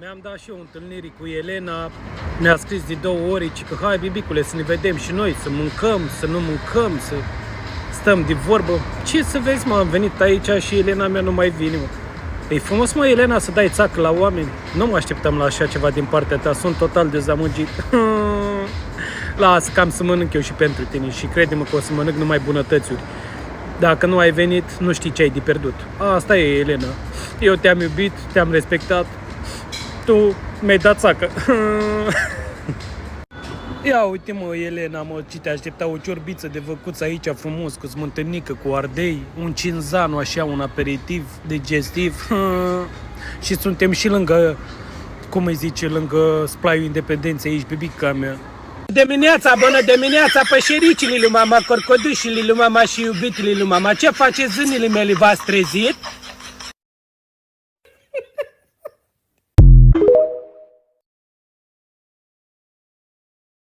Mi-am dat și eu întâlniri cu Elena, mi-a scris de 2 ori, ci că hai, bibicule, să ne vedem și noi, să mâncăm, să nu mâncăm, să stăm de vorbă. Ce să vezi, mă, am venit aici și Elena mea nu mai vine, mă. E frumos, mă, Elena, să dai țacă la oameni. Nu mă așteptam la așa ceva din partea ta, sunt total dezamăgit. Lasă, cam să mănânc eu și pentru tine și crede-mă că o să mănânc numai bunătățuri. Dacă nu ai venit, nu știi ce ai de pierdut. Asta e, Elena. Eu te-am iubit, te-am respectat. Tu mi-ai dat țacă. Ia uite, mă, Elena, mă, ce te aștepta, o ciorbiță de văcuță aici frumos, cu smântânică, cu ardei, un cinzano, așa, un aperitiv digestiv. Și suntem și lângă, cum îi zice, lângă Splaiul Independenței aici, bibica mea. Dimineața, bună dimineața, pășericile lui mama, corcodușile lui mama și iubitele lui mama. Ce faceți, zânile mele, v-ați trezit?